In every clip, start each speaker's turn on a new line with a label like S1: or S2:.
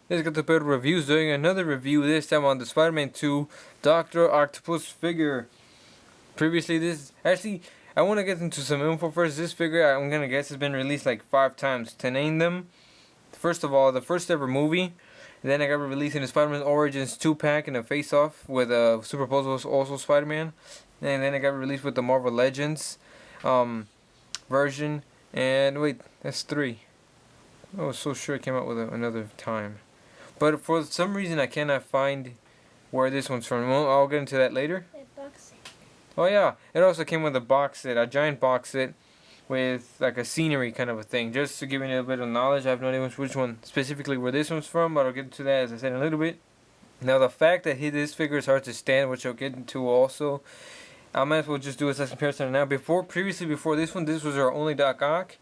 S1: Let's get the better reviews. Doing another review, this time on the Spider-Man 2 Doctor Octopus figure. Previously, I want to get into some info first. This figure, I'm gonna guess, has been released like 5 times. To name them, first of all, the first ever movie. Then I got released in the Spider-Man Origins 2-pack in a face-off with a superposable also Spider-Man. And then I got released with the Marvel Legends version. And wait, that's 3. I was so sure it came out with another time. But for some reason I cannot find where this one's from. Well, I'll get into that later. Oh yeah, it also came with a box set, a giant box set with like a scenery kind of a thing. Just to give you a little bit of knowledge, I have no idea which one specifically where this one's from, but I'll get into that as I said in a little bit. Now the fact that this figure is hard to stand, which I'll get into also, I might as well just do a comparison now. Previously before this one, this was our only Doc-Ock.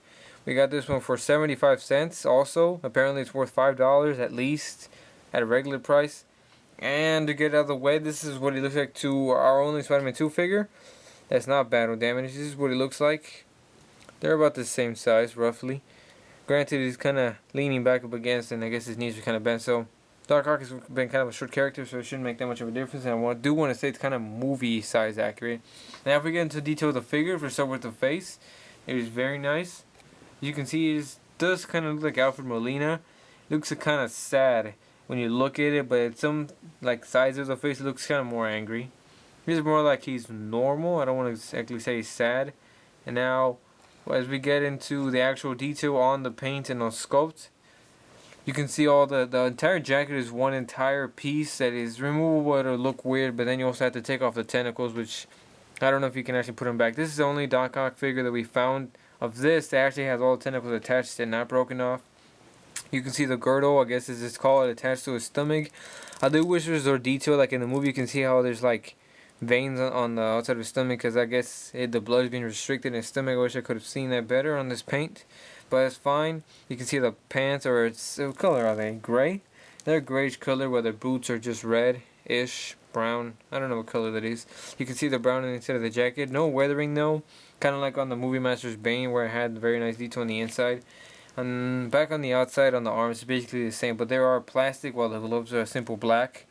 S1: We got this one for 75 cents also. Apparently it's worth $5 at least at a regular price. And to get out of the way, this is what it looks like to our only Spider-Man 2 figure. That's not battle damage. This is what it looks like. They're about the same size, roughly. Granted, he's kind of leaning back up against, and I guess his knees are kind of bent. So Doc-Ock has been kind of a short character, so it shouldn't make that much of a difference. And I do want to say it's kind of movie size accurate. Now if we get into detail of the figure, if we start with the face, it is very nice. You can see it does kind of look like Alfred Molina. It looks kind of sad when you look at it, but at some like sides of the face, it looks kind of more angry. He's more like he's normal. I don't want to exactly say he's sad. And now, as we get into the actual detail on the paint and on sculpt, you can see all the entire jacket is one entire piece that is removable. It'll look weird, but then you also have to take off the tentacles, which I don't know if you can actually put them back. This is the only Doc-Ock figure that we found of this that actually has all the tentacles attached and not broken off. You can see the girdle, I guess it's called, attached to his stomach. I do wish there was more detail, like in the movie you can see how there's like veins on the outside of his stomach, because I guess the blood is being restricted in his stomach. I wish I could have seen that better on this paint, but it's fine. You can see the pants, or what color are they? Gray? They're grayish color, where the boots are just red-ish, brown. I don't know what color that is. You can see the brown inside of the jacket. No weathering though. Kind of like on the Movie Master's Bane, where it had very nice detail on the inside. And back on the outside, on the arms, it's basically the same, but there are plastic while the gloves are simple black.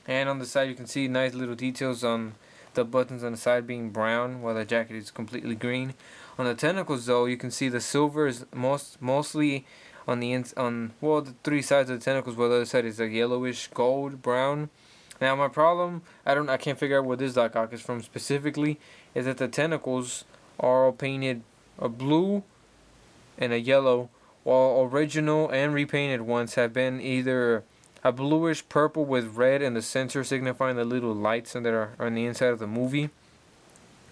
S1: And on the side you can see nice little details on the buttons on the side being brown, while the jacket is completely green. On the tentacles though, you can see the silver is mostly on the 3 sides of the tentacles, while the other side is like yellowish gold brown. Now my problem, I can't figure out where this Doc-Ock is from specifically, is that the tentacles are all painted a blue and a yellow, while original and repainted ones have been either a bluish purple with red in the center, signifying the little lights that are on the inside of the movie.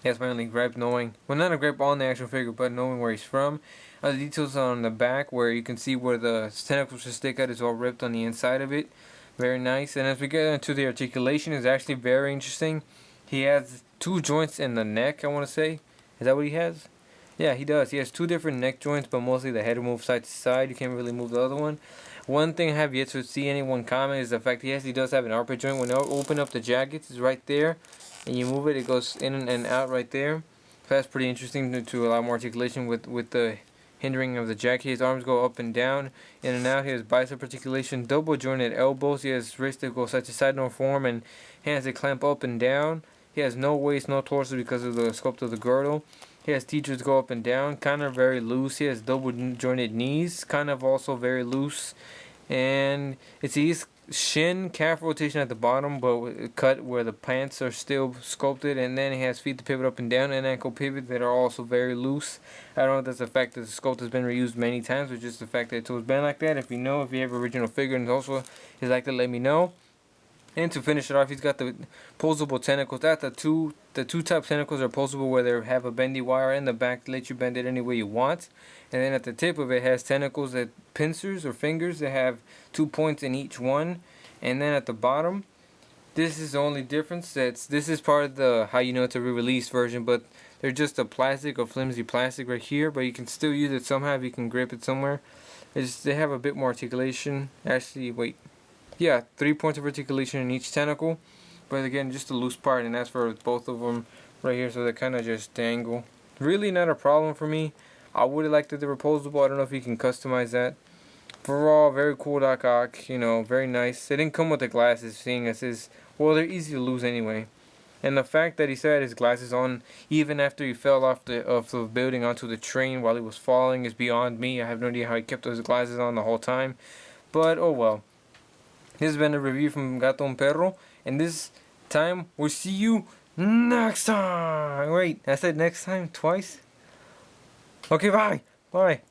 S1: That's my only gripe, knowing, well, not a gripe on the actual figure, but knowing where he's from. The details on the back, where you can see where the tentacles should stick out, is all ripped on the inside of it. Very nice. And as we get into the articulation, it's actually very interesting. He has 2 joints in the neck, I want to say. Is that what he has? Yeah, he does. He has 2 different neck joints, but mostly the head moves side to side. You can't really move the other one. One thing I have yet to see anyone comment is the fact he does have an armpit joint. When you open up the jacket, it's right there, and you move it, it goes in and out right there. So that's pretty interesting to allow more articulation with the hindering of the jacket. His arms go up and down, in and out. He has bicep articulation, double jointed elbows. He has wrists that go side to side, no form, and hands that clamp up and down. He has no waist, no torso because of the sculpt of the girdle. He has teachers go up and down, kind of very loose. He has double jointed knees, kind of also very loose. And it's his shin calf rotation at the bottom, but cut where the pants are still sculpted. And then he has feet to pivot up and down, and ankle pivot that are also very loose. I don't know if that's the fact that the sculpt has been reused many times, or just the fact that it was been like that. If you know, if you have original figure, and also he'd like to let me know. And to finish it off, he's got the posable tentacles. The two top tentacles are posable, where they have a bendy wire in the back to let you bend it any way you want. And then at the tip of it has tentacles, that pincers or fingers that have 2 points in each one. And then at the bottom, this is the only difference. This is part of the how you know it's a re-release version, but they're just a plastic or flimsy plastic right here. But you can still use it somehow if you can grip it somewhere. They have a bit more articulation. Actually, wait. Yeah, 3 points of articulation in each tentacle, but again, just a loose part, and that's for both of them right here, so they kind of just dangle. Really not a problem for me. I would have liked that they were posable. I don't know if you can customize that. Overall, very cool Doc-Ock, you know, very nice. It didn't come with the glasses, seeing as his, well, they're easy to lose anyway. And the fact that he still had his glasses on even after he fell off the building onto the train while he was falling is beyond me. I have no idea how he kept those glasses on the whole time. But oh well. This has been a review from Gato and Perro, and this time we'll see you next time. Wait, I said next time twice? Okay, bye. Bye.